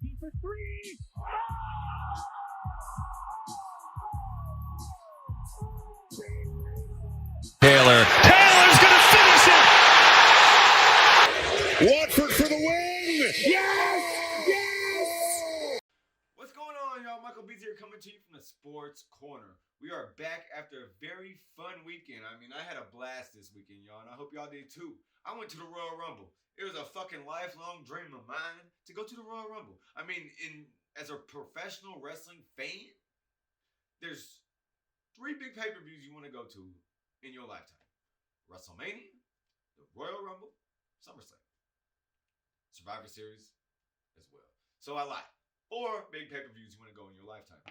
Deep for three. Taylor's going to finish it. Watford for the win. Yes! Yes! What's going on, y'all? Michael Beats here coming to you from the Sports Corner. We are back after a very fun weekend. I mean, I had a blast this weekend, y'all, and I hope y'all did too. I went to the Royal Rumble. It was a fucking lifelong dream of mine to go to the Royal Rumble. I mean, as a professional wrestling fan, there's 3 big pay-per-views you want to go to in your lifetime. WrestleMania, the Royal Rumble, SummerSlam, Survivor Series as well. So I lied. 4 big pay-per-views you want to go in your lifetime.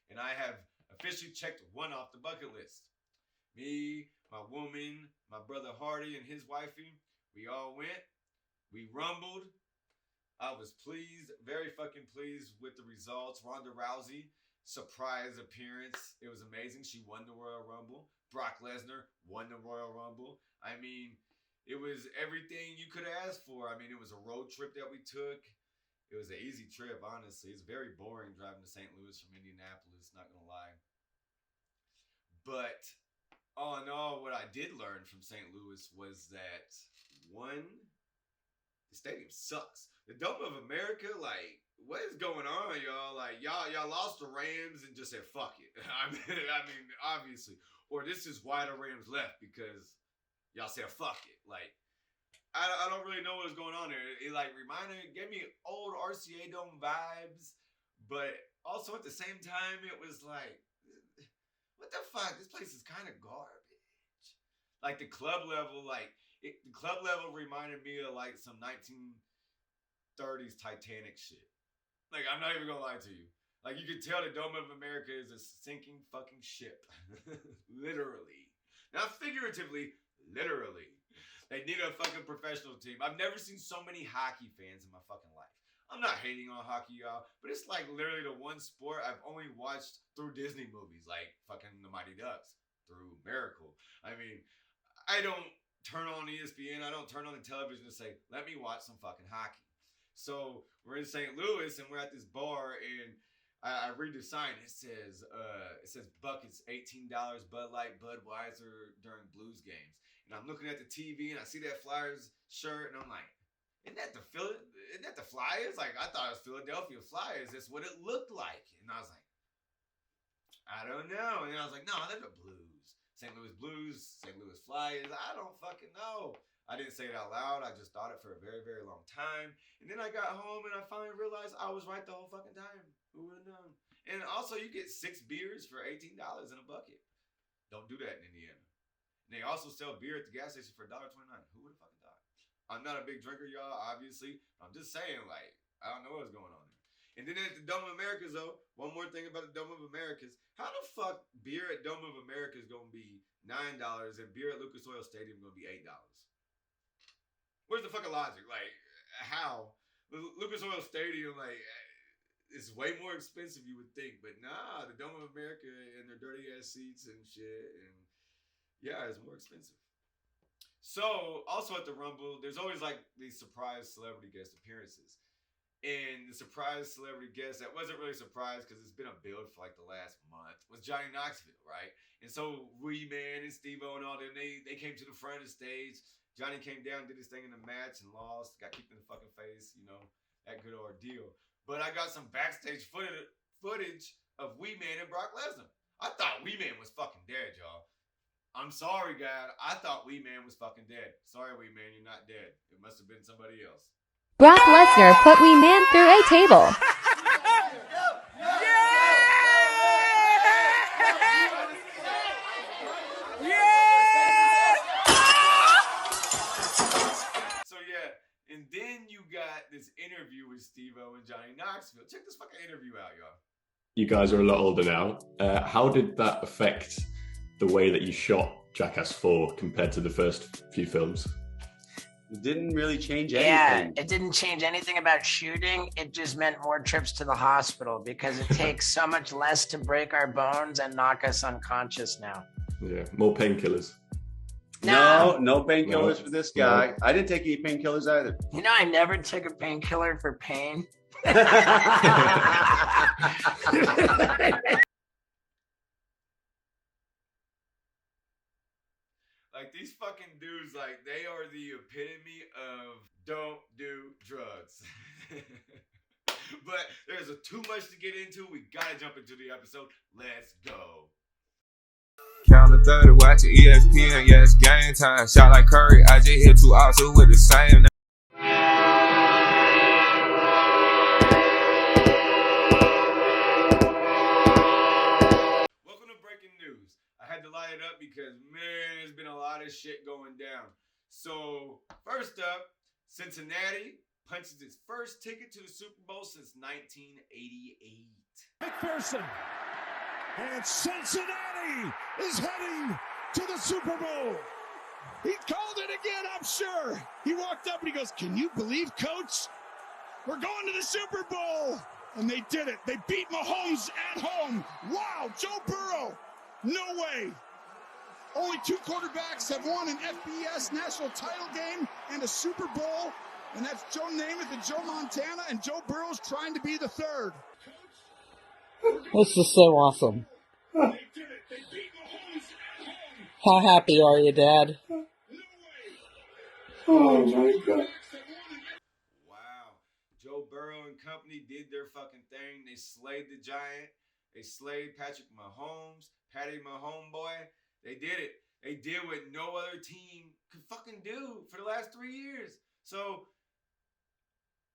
And I have officially checked one off the bucket list. Me, my woman, my brother Hardy and his wifey, we all went. We rumbled. I was pleased, very fucking pleased with the results. Ronda Rousey, surprise appearance. It was amazing. She won the Royal Rumble. Brock Lesnar won the Royal Rumble. I mean, it was everything you could ask for. I mean, it was a road trip that we took. It was an easy trip, honestly. It's very boring driving to St. Louis from Indianapolis, not going to lie. But all in all, what I did learn from St. Louis was that, one, the stadium sucks. The Dome of America, like, what is going on, y'all? Like, y'all lost the Rams and just said, fuck it. I mean, obviously. Or this is why the Rams left, because y'all said, fuck it. Like, I don't really know what was going on there. It gave me old RCA Dome vibes, but also at the same time, it was like, what the fuck? This place is kind of garbage. Like the club level, the club level reminded me of like some 1930s Titanic shit. Like, I'm not even gonna lie to you. Like, you could tell the Dome of America is a sinking fucking ship. Literally. Not figuratively, literally. They need a fucking professional team. I've never seen so many hockey fans in my fucking life. I'm not hating on hockey, y'all, but it's like literally the one sport I've only watched through Disney movies, like fucking The Mighty Ducks, through Miracle. I mean, I don't turn on ESPN. I don't turn on the television and say, let me watch some fucking hockey. So we're in St. Louis and we're at this bar and I read the sign. It says buckets, $18, Bud Light, Budweiser during Blues games. And I'm looking at the TV and I see that Flyers shirt and I'm like, isn't that the Flyers? Like, I thought it was Philadelphia Flyers. That's what it looked like. And I was like, I don't know. And then I was like, no, they're the Blues. St. Louis Blues, St. Louis Flyers. I don't fucking know. I didn't say it out loud. I just thought it for a very, very long time. And then I got home and I finally realized I was right the whole fucking time. Who would have known? And also, you get 6 beers for $18 in a bucket. Don't do that in Indiana. And they also sell beer at the gas station for $1.29. Who would have fucking thought? I'm not a big drinker, y'all, obviously. I'm just saying, like, I don't know what's going on there. And then at the Dome of Americas, though, one more thing about the Dome of Americas. How the fuck beer at Dome of America is going to be $9 and beer at Lucas Oil Stadium is going to be $8? Where's the fucking logic? Like, how? Lucas Oil Stadium, like, it's way more expensive, you would think. But nah, the Dome of America and their dirty-ass seats and shit, and yeah, it's more expensive. So, also at the Rumble, there's always like these surprise celebrity guest appearances. And the surprise celebrity guest that wasn't really a surprise because it's been a build for like the last month was Johnny Knoxville, right? And so Wee Man and Steve-O and all them, they came to the front of the stage. Johnny came down, did his thing in the match and lost. Got kicked in the fucking face, you know, that good ordeal. But I got some backstage footage of Wee Man and Brock Lesnar. I thought Wee Man was fucking dead, y'all. I'm sorry, God. I thought Wee Man was fucking dead. Sorry, Wee Man, you're not dead. It must have been somebody else. Brock Lesnar put Wee Man through a table. So, yeah. And then you got this interview with Steve-O and Johnny Knoxville. Check this fucking interview out, y'all. You guys are a lot older now. How did that affect the way that you shot Jackass 4 compared to the first few films? It didn't really change anything. Yeah, it didn't change anything about shooting. It just meant more trips to the hospital because it takes so much less to break our bones and knock us unconscious now. Yeah, more painkillers. No painkillers No. for this guy. I didn't take any painkillers either. You know, I never took a painkiller for pain. Like, these fucking dudes, like, they are the epitome of don't do drugs. But there's too much to get into. We gotta jump into the episode. Let's go. Count to 30, watching ESPN, yeah, it's game time. Shot like Curry, I just hit 2 outs with the same. Welcome to Breaking News. I had to light it up because, man, there's been a lot of shit going down. So, first up, Cincinnati punches its first ticket to the Super Bowl since 1988. McPherson. And Cincinnati is heading to the Super Bowl. He called it again, I'm sure. He walked up and he goes, "Can you believe, Coach? We're going to the Super Bowl." And they did it. They beat Mahomes at home. Wow, Joe Burrow. No way. Only 2 quarterbacks have won an FBS national title game and a Super Bowl. And that's Joe Namath and Joe Montana, and Joe Burrow's trying to be the 3rd. This is so awesome. How happy are you, Dad? Oh my God. Wow. Joe Burrow and company did their fucking thing. They slayed the Giant. They slayed Patrick Mahomes, Patty Mahomes boy. They did it. They did what no other team could fucking do for the last 3 years. So,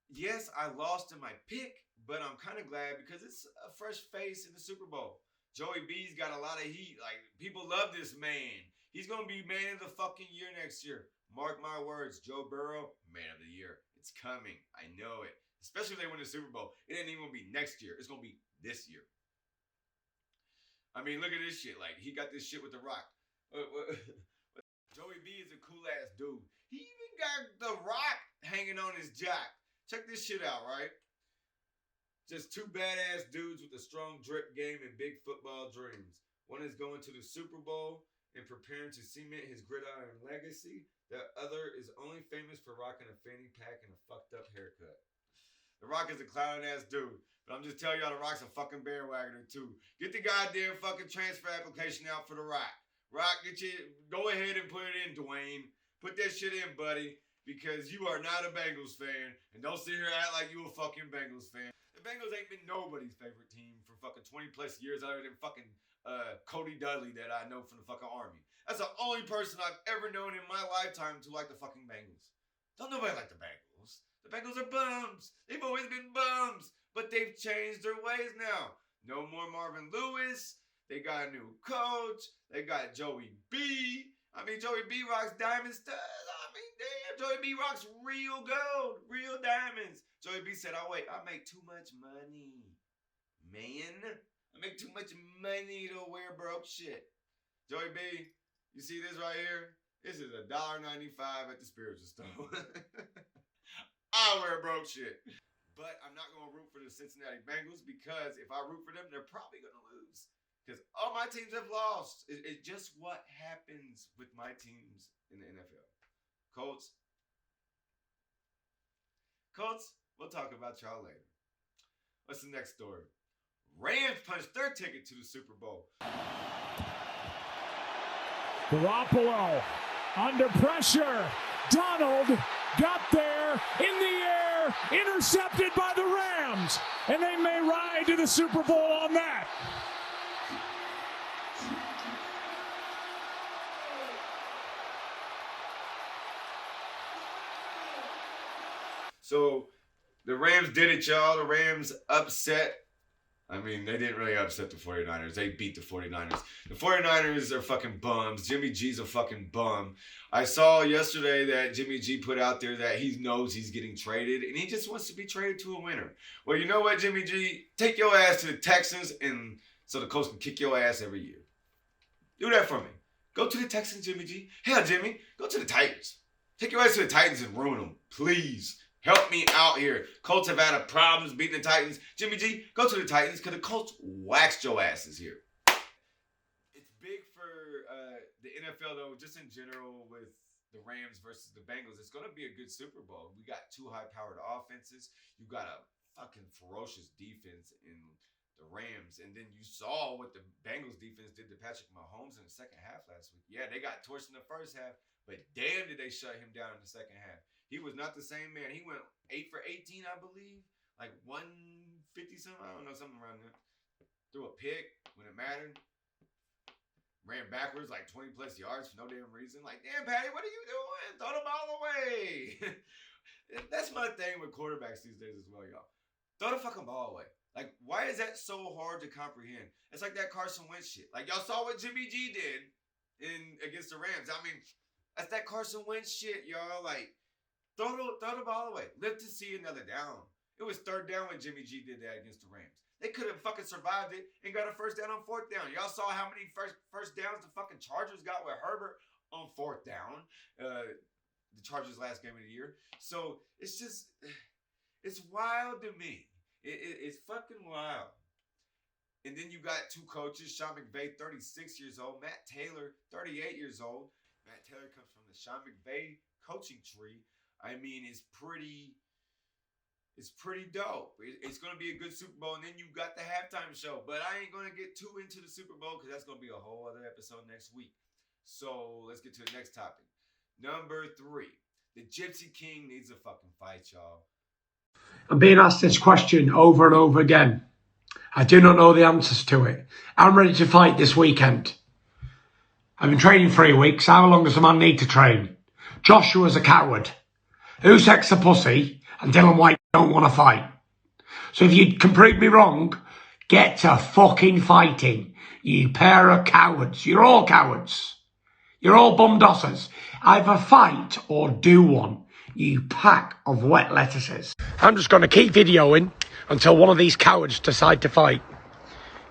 yes, I lost in my pick, but I'm kind of glad because it's a fresh face in the Super Bowl. Joey B's got a lot of heat. Like, people love this man. He's going to be man of the fucking year next year. Mark my words, Joe Burrow, man of the year. It's coming. I know it. Especially if they win the Super Bowl. It ain't even going to be next year. It's going to be this year. I mean, look at this shit. Like, he got this shit with The Rock. Joey B is a cool-ass dude. He even got The Rock hanging on his jack. Check this shit out, right? Just 2 badass dudes with a strong drip game and big football dreams. One is going to the Super Bowl and preparing to cement his gridiron legacy. The other is only famous for rocking a fanny pack and a fucked up haircut. The Rock is a clown-ass dude, but I'm just telling y'all The Rock's a fucking bandwagoner too. Get the goddamn fucking transfer application out for The Rock. Rock, go ahead and put it in, Dwayne. Put that shit in, buddy, because you are not a Bengals fan, and don't sit here and act like you a fucking Bengals fan. The Bengals ain't been nobody's favorite team for fucking 20 plus years other than fucking Cody Dudley that I know from the fucking Army. That's the only person I've ever known in my lifetime to like the fucking Bengals. Don't nobody like the Bengals. The Bengals are bums. They've always been bums, but they've changed their ways now. No more Marvin Lewis. They got a new coach. They got Joey B. I mean, Joey B rocks diamond studs. I mean, damn, Joey B rocks real gold, real diamonds. Joey B said, "Oh wait, I make too much money, man. I make too much money to wear broke shit." Joey B, you see this right here? This is $1.95 at the spiritual store. I wear broke shit. But I'm not going to root for the Cincinnati Bengals because if I root for them, they're probably going to lose. Because all my teams have lost. It's just what happens with my teams in the NFL. Colts, we'll talk about y'all later. What's the next story? Rams punched their ticket to the Super Bowl. Garoppolo under pressure. Donald got there in the air, intercepted by the Rams, and they may ride to the Super Bowl on that. So the Rams did it, y'all. The Rams upset. I mean, they didn't really upset the 49ers. They beat the 49ers. The 49ers are fucking bums. Jimmy G's a fucking bum. I saw yesterday that Jimmy G put out there that he knows he's getting traded, and he just wants to be traded to a winner. Well, you know what, Jimmy G? Take your ass to the Texans, and so the Colts can kick your ass every year. Do that for me. Go to the Texans, Jimmy G. Hell, Jimmy, go to the Titans. Take your ass to the Titans and ruin them, please. Help me out here. Colts have had problems beating the Titans. Jimmy G, go to the Titans because the Colts waxed your asses here. It's big for the NFL, though, just in general with the Rams versus the Bengals, it's going to be a good Super Bowl. We got two high-powered offenses. You got a fucking ferocious defense in the Rams. And then you saw what the Bengals defense did to Patrick Mahomes in the second half last week. Yeah, they got torched in the first half, but damn did they shut him down in the second half. He was not the same man. He went 8 for 18, I believe. Like 150-something. I don't know, something around there. Threw a pick when it mattered. Ran backwards like 20 plus yards for no damn reason. Like, damn, Patty, what are you doing? Throw the ball away. That's my thing with quarterbacks these days as well, y'all. Throw the fucking ball away. Like, why is that so hard to comprehend? It's like that Carson Wentz shit. Like, y'all saw what Jimmy G did against the Rams. I mean, that's that Carson Wentz shit, y'all. Like, throw the ball away. Live to see another down. It was third down when Jimmy G did that against the Rams. They could have fucking survived it and got a first down on fourth down. Y'all saw how many first downs the fucking Chargers got with Herbert on fourth down. The Chargers' last game of the year. So it's just, it's wild to me. It's fucking wild. And then you got two coaches, Sean McVay, 36 years old, Matt Taylor, 38 years old. Matt Taylor comes from the Sean McVay coaching tree. I mean, it's pretty dope. It's going to be a good Super Bowl. And then you got the halftime show. But I ain't going to get too into the Super Bowl because that's going to be a whole other episode next week. So let's get to the next topic. Number 3. The Gypsy King needs a fucking fight, y'all. I'm being asked this question over and over again. I do not know the answers to it. I'm ready to fight this weekend. I've been training 3 weeks. How long does a man need to train? Joshua's a coward. Usyk's a pussy. And Dylan White don't want to fight. So if you can prove me wrong, get to fucking fighting. You pair of cowards. You're all cowards. You're all bumdossers. Either fight or do one. You pack of wet lettuces. I'm just going to keep videoing until one of these cowards decide to fight.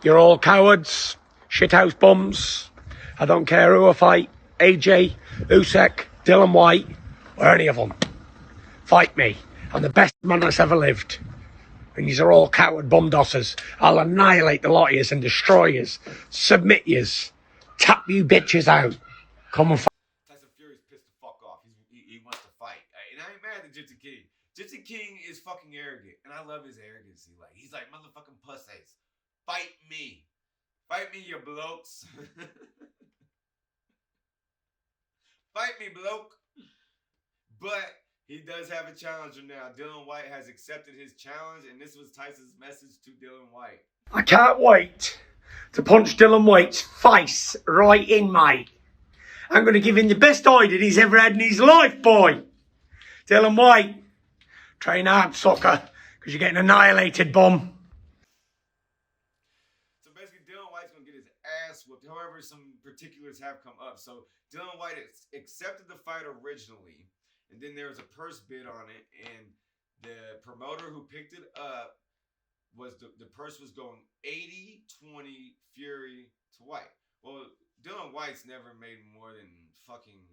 You're all cowards. Shithouse bums. I don't care who I fight. AJ, Usyk, Dylan White, or any of them. Fight me. I'm the best man that's ever lived. And these are all coward bumdossers. I'll annihilate the lot of yous and destroy yous. Submit yous. Tap you bitches out. Come and fight. Tyson Fury's pissed the fuck off. He wants to fight. And I ain't mad at Gypsy King. Gypsy King is fucking arrogant. And I love his arrogance. He's like motherfucking pussies. Fight me. Fight me, you blokes. Fight me, bloke. But he does have a challenger now. Dylan White has accepted his challenge, and this was Tyson's message to Dylan White. I can't wait to punch Dylan White's face right in, mate. I'm going to give him the best eye that he's ever had in his life, boy. Dylan White, train hard, sucker, because you're getting annihilated, bum. So basically, Dylan White's going to get his ass whooped. However, some particulars have come up. So Dylan White accepted the fight originally. And then there was a purse bid on it, and the promoter who picked it up was the purse was going 80-20 Fury to White. Well, Dylan White's never made more than fucking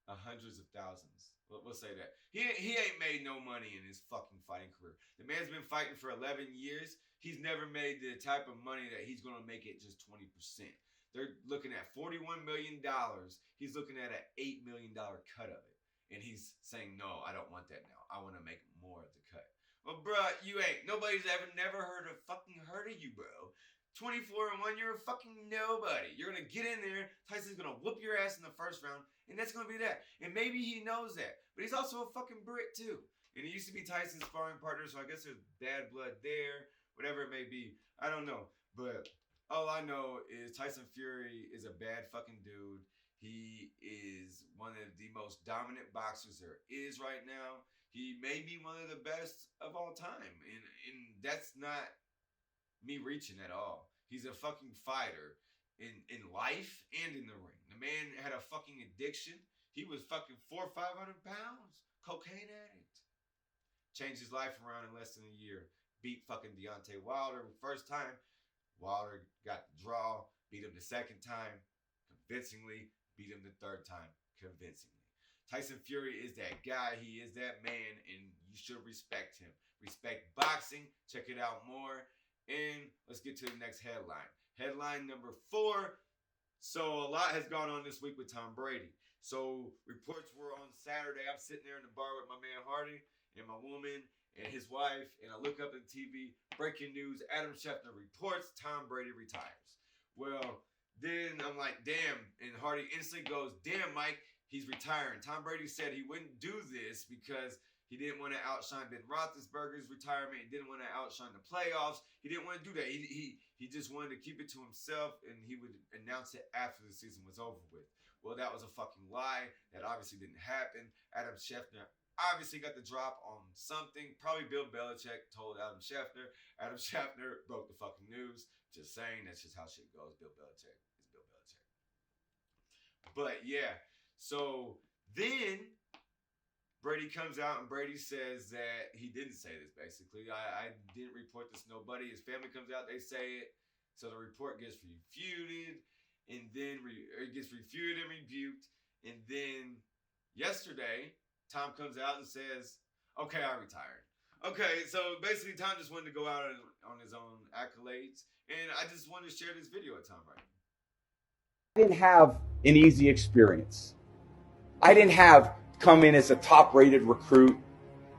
hundreds of thousands. We'll say that. He ain't made no money in his fucking fighting career. The man's been fighting for 11 years. He's never made the type of money that he's going to make it just 20%. They're looking at $41 million. He's looking at an $8 million cut of it. And he's saying, no, I don't want that now. I want to make more of the cut. Well, bro, you ain't. Nobody's never heard of you, bro. 24-1, you're a fucking nobody. You're going to get in there. Tyson's going to whoop your ass in the first round. And that's going to be that. And maybe he knows that. But he's also a fucking Brit, too. And he used to be Tyson's sparring partner, so I guess there's bad blood there. Whatever it may be. I don't know. But all I know is Tyson Fury is a bad fucking dude. He is one of the most dominant boxers there is right now. He may be one of the best of all time. And that's not me reaching at all. He's a fucking fighter in life and in the ring. The man had a fucking addiction. He was fucking 400 or 500 pounds. Cocaine addict. Changed his life around in less than a year. Beat fucking Deontay Wilder first time. Wilder got the draw, beat him the second time convincingly, beat him the third time convincingly. Tyson Fury is that guy. He is that man, and you should respect him. Respect boxing. Check it out more. And let's get to the next headline. Headline number 4, So a lot has gone on this week with Tom Brady. So reports were on Saturday. I'm sitting there in the bar with my man Hardy and my woman and his wife, and I look up at the TV. Breaking news: Adam Schefter reports Tom Brady retires. Well, then I'm like, damn, and Hardy instantly goes, damn, Mike, he's retiring. Tom Brady said he wouldn't do this because he didn't want to outshine Ben Roethlisberger's retirement. He didn't want to outshine the playoffs. He didn't want to do that. He just wanted to keep it to himself, and he would announce it after the season was over with. Well, that was a fucking lie. That obviously didn't happen. Adam Schefter obviously got the drop on something. Probably Bill Belichick told Adam Schefter. Adam Schefter broke the fucking news. Just saying, that's just how shit goes. Bill Belichick is Bill Belichick. But yeah, so then Brady comes out and Brady says that he didn't say this, basically. I didn't report this to nobody. His family comes out, they say it. So the report gets refuted, and then it gets refuted and rebuked. And then yesterday, Tom comes out and says, okay, I retired. Okay, so basically Tom just wanted to go out on his own accolades. And I just wanted to share this video with Tom right now. I didn't have an easy experience. I didn't come in as a top-rated recruit.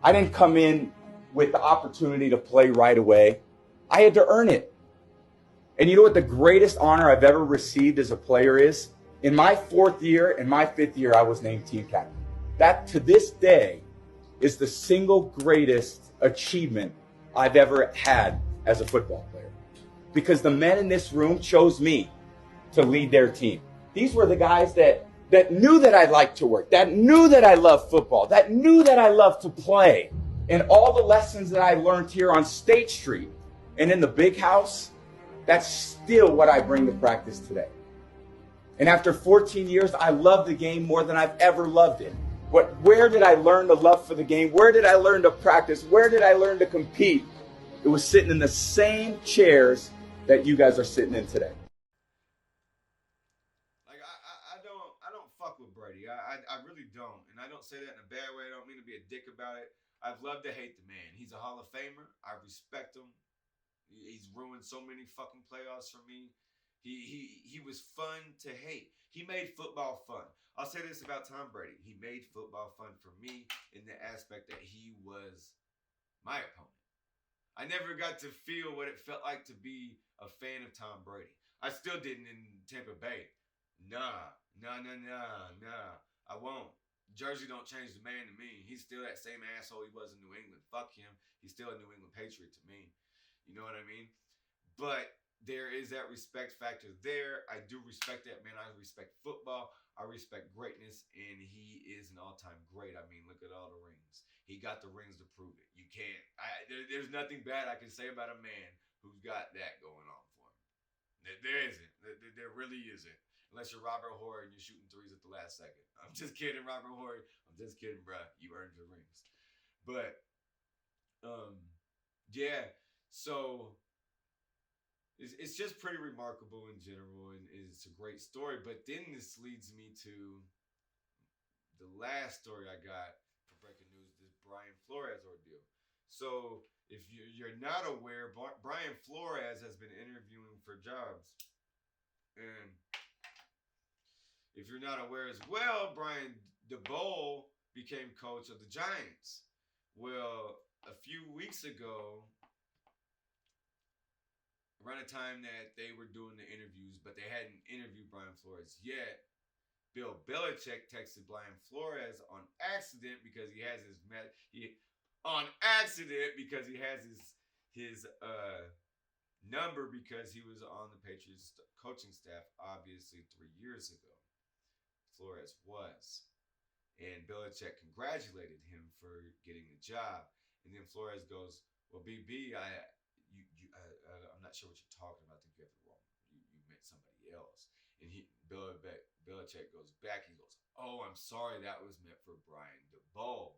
I didn't come in with the opportunity to play right away. I had to earn it. And you know what the greatest honor I've ever received as a player is? In my 4th year and my 5th year, I was named team captain. That, to this day, is the single greatest achievement I've ever had as a football player. Because the men in this room chose me to lead their team. These were the guys that knew that I liked to work, that knew that I loved football, that knew that I loved to play. And all the lessons that I learned here on State Street and in the big house, that's still what I bring to practice today. And after 14 years, I love the game more than I've ever loved it. But where did I learn the love for the game? Where did I learn to practice? Where did I learn to compete? It was sitting in the same chairs that you guys are sitting in today. I don't fuck with Brady. I really don't. And I don't say that in a bad way. I don't mean to be a dick about it. I've loved to hate the man. He's a Hall of Famer. I respect him. He's ruined so many fucking playoffs for me. He was fun to hate. He made football fun. I'll say this about Tom Brady. He made football fun for me in the aspect that he was my opponent. I never got to feel what it felt like to be a fan of Tom Brady. I still didn't in Tampa Bay. Nah. I won't. Jersey don't change the man to me. He's still that same asshole he was in New England. Fuck him. He's still a New England Patriot to me. You know what I mean? But there is that respect factor there. I do respect that, man. I respect football. I respect greatness, and he is an all-time great. I mean, look at all the rings. He got the rings to prove it. You can't. There's nothing bad I can say about a man who's got that going on for him. There isn't. There really isn't. Unless you're Robert Horry and you're shooting threes at the last second. I'm just kidding, Robert Horry. I'm just kidding, bruh. You earned your rings. But, yeah. So it's just pretty remarkable in general, and it's a great story. But then this leads me to the last story I got for Breaking News, this Brian Flores ordeal. So if you're not aware, Brian Flores has been interviewing for jobs. And if you're not aware as well, Brian DeBole became coach of the Giants. Well, a few weeks ago, around the time that they were doing the interviews, but they hadn't interviewed Brian Flores yet, Bill Belichick texted Brian Flores on accident because he has his number because he was on the Patriots coaching staff obviously 3 years ago. Flores was. And Belichick congratulated him for getting the job. And then Flores goes, well, BB, I'm not sure what you're talking about. I think you have it wrong. You meant somebody else. And Belichick goes back. He goes, oh, I'm sorry. That was meant for Brian DeBole.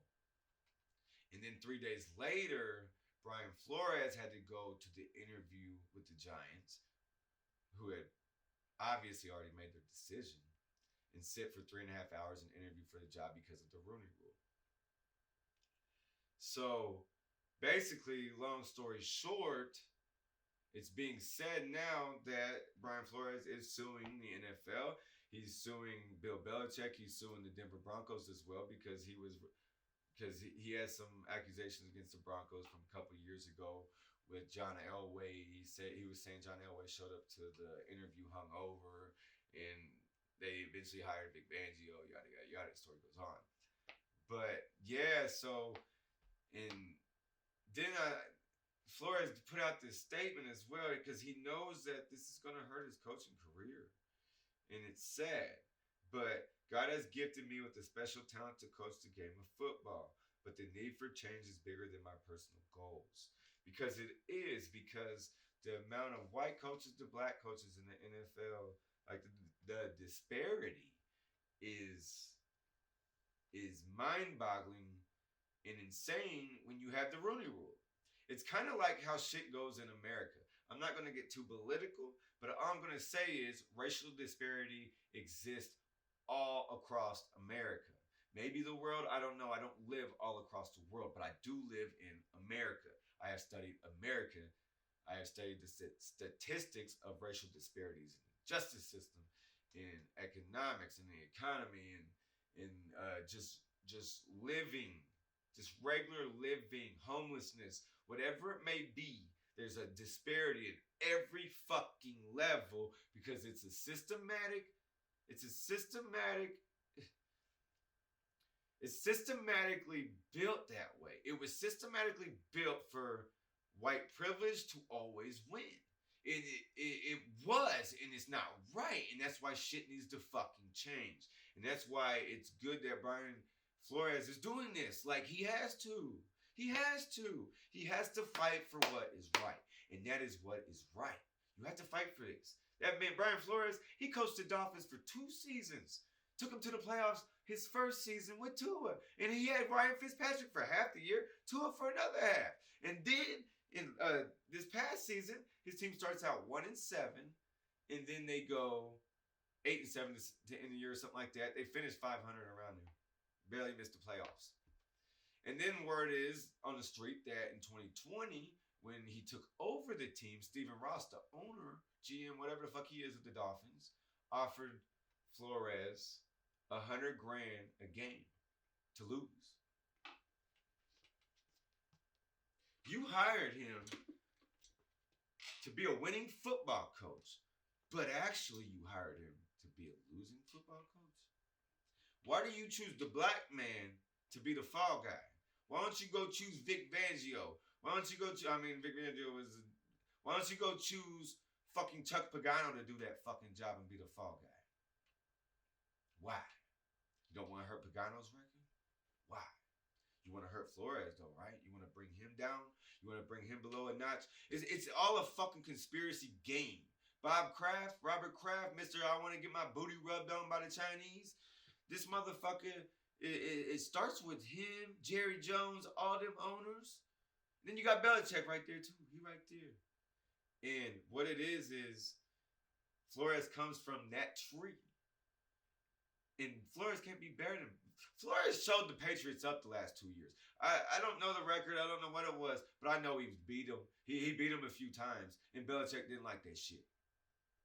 And then 3 days later, Brian Flores had to go to the interview with the Giants, who had obviously already made their decision, and sit for 3.5 hours and interview for the job because of the Rooney Rule. So basically, long story short, it's being said now that Brian Flores is suing the NFL. He's suing Bill Belichick. He's suing the Denver Broncos as well because he has some accusations against the Broncos from a couple years ago with John Elway. He was saying John Elway showed up to the interview hungover, and they eventually hired Vic Fangio. Yada yada yada. The story goes on. But yeah, so and then Flores put out this statement as well because he knows that this is going to hurt his coaching career, and it's sad. But God has gifted me with a special talent to coach the game of football. But the need for change is bigger than my personal goals. Because it is. Because the amount of white coaches to black coaches in the NFL, like the disparity is mind-boggling and insane when you have the Rooney Rule. It's kind of like how shit goes in America. I'm not going to get too political, but all I'm going to say is racial disparity exists all across America. Maybe the world, I don't know. I don't live all across the world, but I do live in America. I have studied America. I have studied the statistics of racial disparities in the justice system, in economics, in the economy, and just living, just regular living, homelessness, whatever it may be. There's a disparity at every fucking level because it's systematically built that way. It was systematically built for white privilege to always win. It was, and it's not right. And that's why shit needs to fucking change. And that's why it's good that Brian Flores is doing this. Like, he has to. He has to fight for what is right. And that is what is right. You have to fight for this. That man, Brian Flores, he coached the Dolphins for 2 seasons. Took him to the playoffs his first season with Tua. And he had Ryan Fitzpatrick for half the year, Tua for another half. And then in this past season, his team starts out 1-7, and then they go 8-7 to end the year or something like that. They finished 500 around there. Barely missed the playoffs. And then word is on the street that in 2020, when he took over the team, Stephen Ross, the owner, GM, whatever the fuck he is of the Dolphins, offered Flores $100,000 a game to lose. You hired him to be a winning football coach, but actually you hired him to be a losing football coach. Why do you choose the black man to be the fall guy? Why don't you go choose Vic Fangio? Why don't you go Vic Fangio was... Why don't you go choose fucking Chuck Pagano to do that fucking job and be the fall guy? Why? You don't want to hurt Pagano's record? Why? You want to hurt Flores though, right? You want to bring him down? You want to bring him below a notch? It's all a fucking conspiracy game. Robert Kraft, Mr. I want to get my booty rubbed on by the Chinese. This motherfucker, it starts with him, Jerry Jones, all them owners. Then you got Belichick right there too. He right there. And what it is Flores comes from that tree. And Flores can't be better than... Flores showed the Patriots up the last 2 years. I don't know the record. I don't know what it was. But I know he beat them. He beat them a few times. And Belichick didn't like that shit.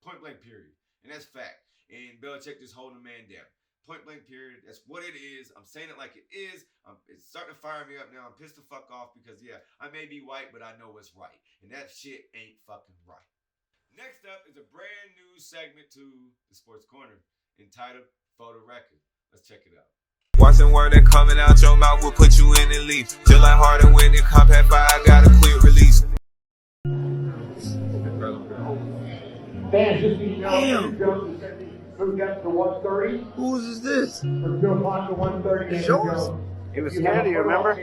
Point blank period. And that's fact. And Belichick just holding the man down. Point blank period. That's what it is. I'm saying it like it is. It's starting to fire me up now. I'm pissed the fuck off because, yeah, I may be white, but I know what's right. And that shit ain't fucking right. Next up is a brand new segment to the Sports Corner entitled For the Record. Let's check it out. Watching word that coming out your mouth will put you in the leaf. Just like Harden when it compact fire, got a quick release. Fans, just so you know, moved up to 130. Whose is this? From 2 o'clock to 1:30. It's yours? It was here, do you remember?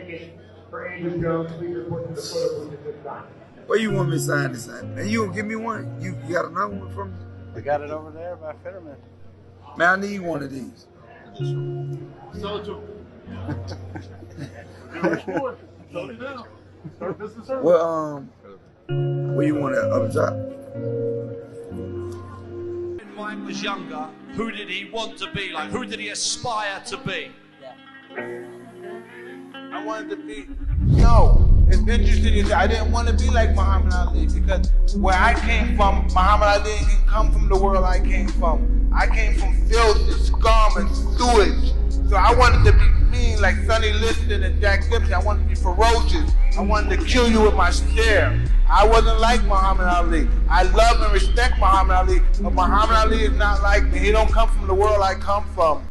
For Andrew Jones, please report to the photo booth at this time. Where you want me to sign this at? Man, you gonna give me one? You got another one from me? We got it over there by Fetterman. Man, I need one of these. Well, where you want it? Up top? When Mike was younger, who did he want to be like? Who did he aspire to be? I wanted to be... No, it's interesting is that I didn't want to be like Muhammad Ali because where I came from, Muhammad Ali didn't come from the world I came from. I came from filth and scum and sewage. So I wanted to be mean like Sonny Liston and Jack Gibson. I wanted to be ferocious. I wanted to kill you with my stare. I wasn't like Muhammad Ali. I love and respect Muhammad Ali, but Muhammad Ali is not like me. He don't come from the world I come from.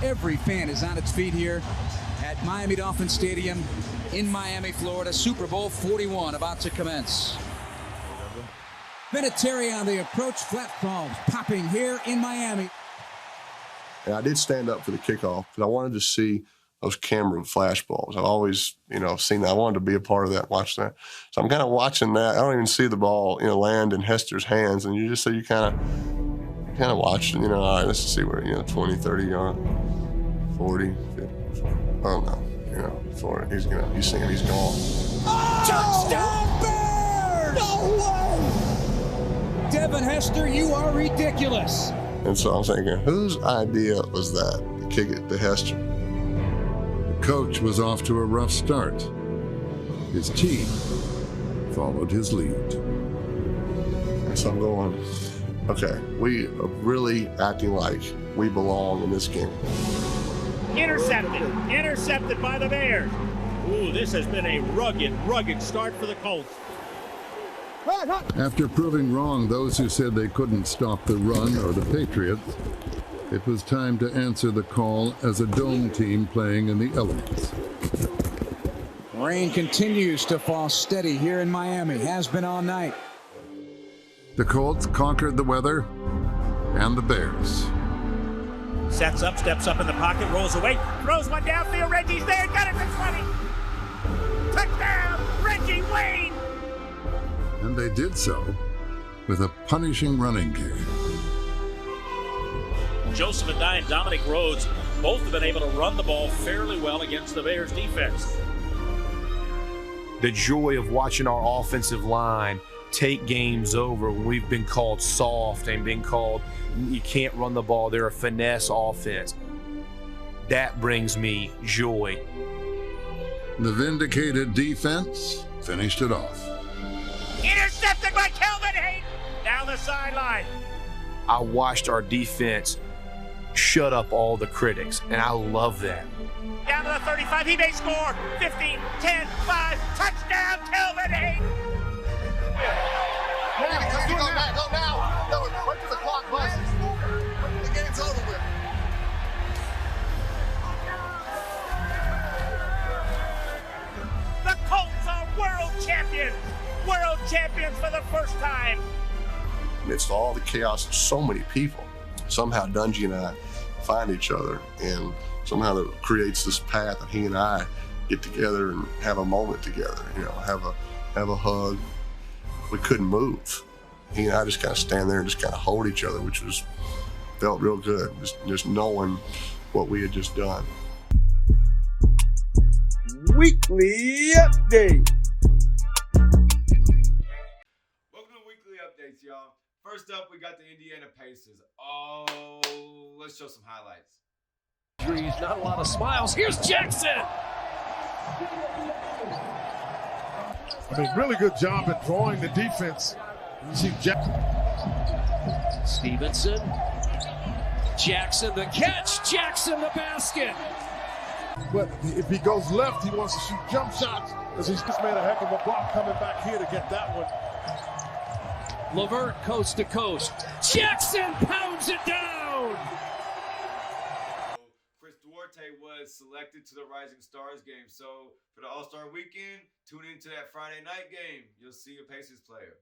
Every fan is on its feet here at Miami Dolphins Stadium in Miami, Florida. Super Bowl 41 about to commence. Vinatieri on the approach, flat balls popping here in Miami. And I did stand up for the kickoff because I wanted to see those camera flash balls. I've always, seen that. I wanted to be a part of that, watch that. So I'm kind of watching that. I don't even see the ball, land in Hester's hands. And you kind of watch, all right, let's see where, 20, 30 yards, 40, 50. Oh, no, 40. He's seeing he's gone. Oh! Touchdown Bears! No way! Devin Hester, you are ridiculous. And so I'm thinking, whose idea was that to kick it to Hester? The coach was off to a rough start. His team followed his lead. And so I'm going, okay, we are really acting like we belong in this game. Intercepted by the Bears. Ooh, this has been a rugged start for the Colts. After proving wrong those who said they couldn't stop the run or the Patriots, it was time to answer the call as a dome team playing in the elements. Rain continues to fall steady here in Miami, has been all night. The Colts conquered the weather and the Bears. Sets up, steps up in the pocket, rolls away, throws one downfield. Reggie's there, got it for 20. Touchdown, Reggie Wayne. And they did so with a punishing running game. Joseph Adai and Dominic Rhodes both have been able to run the ball fairly well against the Bears defense. The joy of watching our offensive line take games over when we've been called soft and been called you can't run the ball, they're a finesse offense. That brings me joy. The vindicated defense finished it off. Intercepted by Kelvin Hayden down the sideline. I watched our defense shut up all the critics, and I love that. Down to the 35, he may score. 15, 10, 5, touchdown, Kelvin Hayden. Go now. No, wait till the clock buzzes. The game's over with. The Colts are world champions. World champions for the first time. Amidst all the chaos of so many people, somehow Dungy and I find each other, and somehow it creates this path that he and I get together and have a moment together, have a hug. We couldn't move. He and I just kind of stand there and just kind of hold each other, which felt real good, just knowing what we had just done. Weekly update. Welcome to Weekly Updates, y'all. First up, we got the Indiana Pacers. Oh, let's show some highlights. Not a lot of smiles. Here's Jackson. Really good job at drawing the defense. You see Stevenson. Jackson the catch. Jackson the basket. But if he goes left, he wants to shoot jump shots because he's just made a heck of a block coming back here to get that one. Levert coast to coast. Jackson pounds it down. Chris Duarte was selected to the Rising Stars game. So for the All-Star weekend, tune into that Friday night game. You'll see a Pacers player.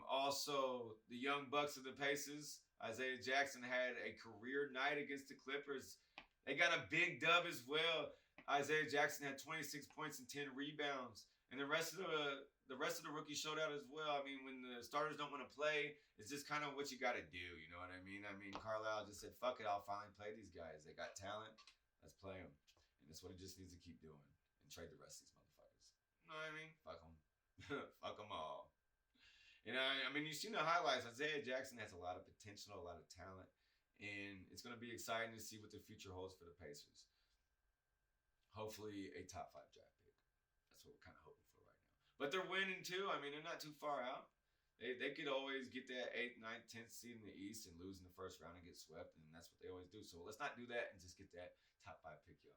Also, the young Bucks of the Pacers, Isaiah Jackson had a career night against the Clippers. They got a big dub as well. Isaiah Jackson had 26 points and 10 rebounds. And the rest of the rookies showed out as well. I mean, when the starters don't want to play, it's just kind of what you got to do. You know what I mean? Carlisle just said, fuck it, I'll finally play these guys. They got talent. Let's play them. And that's what he just needs to keep doing and trade the rest of these motherfuckers. You know what I mean? Fuck them. Fuck them all. You've seen the highlights. Isaiah Jackson has a lot of potential, a lot of talent. And it's going to be exciting to see what the future holds for the Pacers. hopefully a top 5 draft pick. That's what we're kind of hoping for right now. But they're winning too. I mean, they're not too far out. They could always get that 8th, 9th, 10th seed in the East and lose in the first round and get swept, and that's what they always do. So let's not do that and just get that top 5 pick, y'all.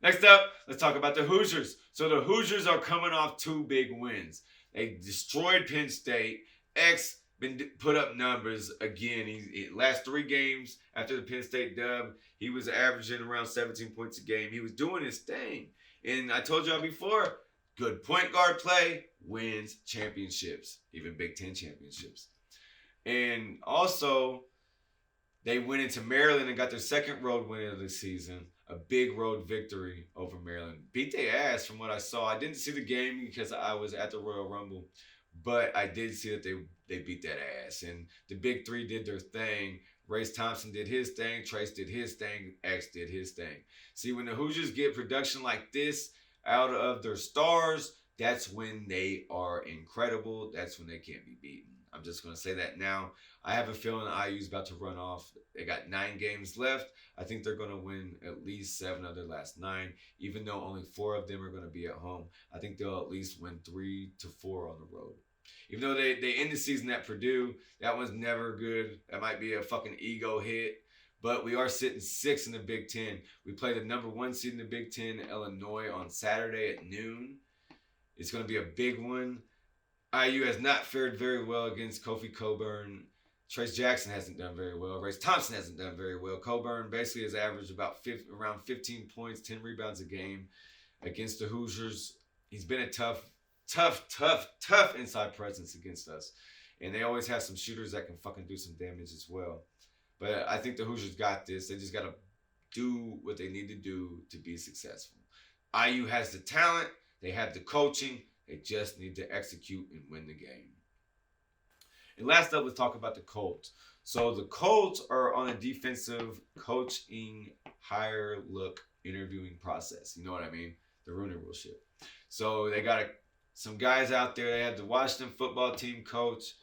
Next up, let's talk about the Hoosiers. So the Hoosiers are coming off 2 big wins. They destroyed Penn State. X been put up numbers again. He last 3 games after the Penn State dub, he was averaging around 17 points a game. He was doing his thing. And I told y'all before, good point guard play wins championships, even Big Ten championships. And also, they went into Maryland and got their 2nd road win of the season, a big road victory over Maryland. Beat their ass from what I saw. I didn't see the game because I was at the Royal Rumble, but I did see that they beat that ass. And the big 3 did their thing. Race Thompson did his thing. Trace did his thing. X did his thing. See, when the Hoosiers get production like this out of their stars, that's when they are incredible. That's when they can't be beaten. I'm just going to say that now. I have a feeling IU's about to run off. They got 9 games left. I think they're going to win at least 7 of their last 9, even though only 4 of them are going to be at home. I think they'll at least win 3 to 4 on the road. Even though they end the season at Purdue, that one's never good. That might be a fucking ego hit. But we are sitting 6th in the Big Ten. We play the number 1 seed in the Big Ten, Illinois, on Saturday at noon. It's going to be a big one. IU has not fared very well against Kofi Coburn. Trace Jackson hasn't done very well. Race Thompson hasn't done very well. Coburn basically has averaged around 15 points, 10 rebounds a game against the Hoosiers. He's been a tough inside presence against us. And they always have some shooters that can fucking do some damage as well. But I think the Hoosiers got this. They just got to do what they need to do to be successful. IU has the talent. They have the coaching. They just need to execute and win the game. And last up, let's talk about the Colts. So the Colts are on a defensive coaching higher look interviewing process. You know what I mean? The Rooney Rule shit. So they got some guys out there. They have the Washington football team coach.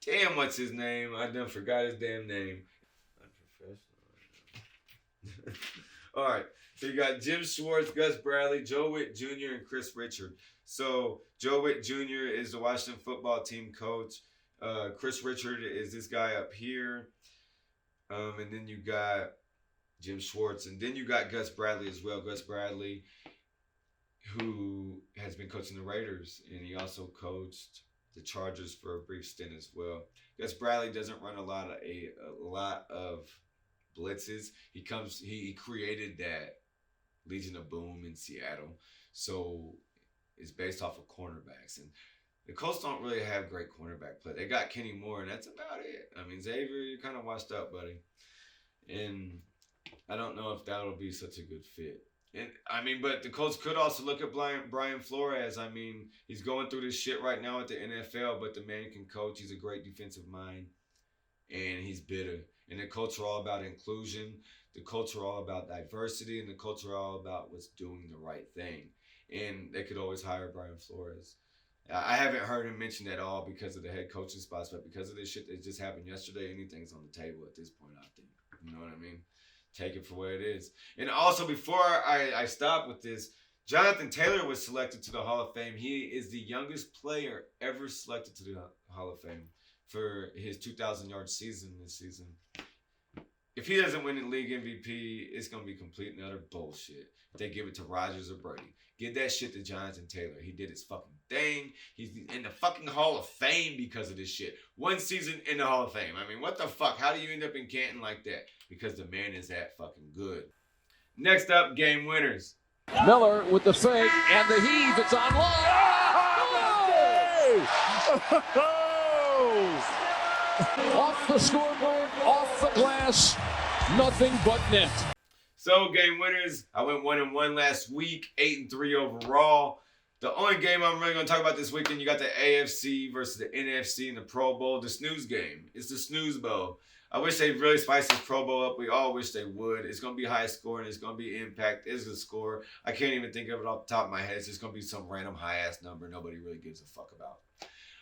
Damn, what's his name? I done forgot his damn name. Unprofessional. All right. So you got Jim Schwartz, Gus Bradley, Joe Witt Jr., and Chris Richard. So Joe Witt Jr. is the Washington football team coach. Chris Richard is this guy up here. And then you got Jim Schwartz. And then you got Gus Bradley as well. Gus Bradley, who has been coaching the Raiders. And he also coached the Chargers for a brief stint as well. Gus Bradley doesn't run a lot of blitzes. He created that Legion of Boom in Seattle. So it's based off of cornerbacks. And the Colts don't really have great cornerback play. They got Kenny Moore, and that's about it. I mean, Xavier, you're kind of washed up, buddy. And I don't know if that'll be such a good fit. And I mean, but the Colts could also look at Brian Flores. I mean, he's going through this shit right now at the NFL, but the man can coach. He's a great defensive mind, and he's bitter. And the Colts are all about inclusion. The Colts are all about diversity, and the Colts are all about what's doing the right thing. And they could always hire Brian Flores. I haven't heard him mentioned at all because of the head coaching spots, but because of this shit that just happened yesterday, anything's on the table at this point, I think. You know what I mean? Take it for what it is. And also, before I stop with this, Jonathan Taylor was selected to the Hall of Fame. He is the youngest player ever selected to the Hall of Fame for his 2,000-yard season this season. If he doesn't win the league MVP, it's going to be complete and utter bullshit. If they give it to Rodgers or Brady. Give that shit to Jonathan Taylor. He did his fucking thing. He's in the fucking Hall of Fame because of this shit. 1 season in the Hall of Fame. I mean, what the fuck? How do you end up in Canton like that? Because the man is that fucking good. Next up, game winners. Miller with the fake and the heave. It's on line. Off the scoreboard, off the glass, nothing but net. So, game winners, I went 1-1 last week, 8-3 overall. The only game I'm really going to talk about this weekend, you got the AFC versus the NFC in the Pro Bowl, the snooze game. It's the snooze bowl. I wish they'd really spice this Pro Bowl up. We all wish they would. It's going to be high scoring. It's going to be impact. It's a score. I can't even think of it off the top of my head. It's just going to be some random high-ass number nobody really gives a fuck about.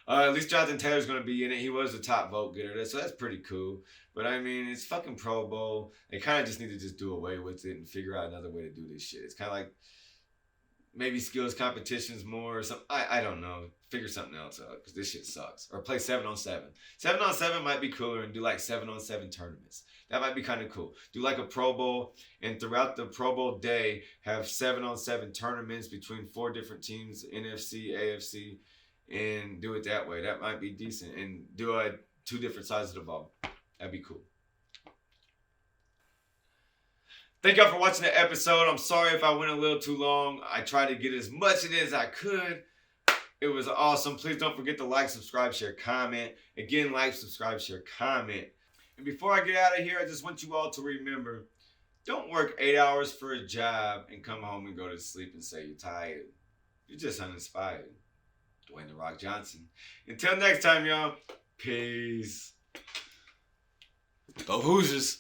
At least Jonathan Taylor's going to be in it. He was the top vote getter, so that's pretty cool. But I mean, it's fucking Pro Bowl. They kind of just need to just do away with it and figure out another way to do this shit. It's kind of like maybe skills competitions more or something. I don't know. Figure something else out because this shit sucks. Or play 7-on-7. 7-on-7 might be cooler and do like 7-on-7 tournaments. That might be kind of cool. Do like a Pro Bowl and throughout the Pro Bowl day have 7-on-7 tournaments between 4 different teams, NFC, AFC, and do it that way. That might be decent. And do 2 different sides of the ball. That'd be cool. Thank y'all for watching the episode. I'm sorry if I went a little too long. I tried to get as much of it as I could. It was awesome. Please don't forget to like, subscribe, share, comment. Again, like, subscribe, share, comment. And before I get out of here, I just want you all to remember, don't work 8 hours for a job and come home and go to sleep and say you're tired. You're just uninspired. Dwayne "The Rock" Johnson. Until next time, y'all. Peace. Go Hoosiers.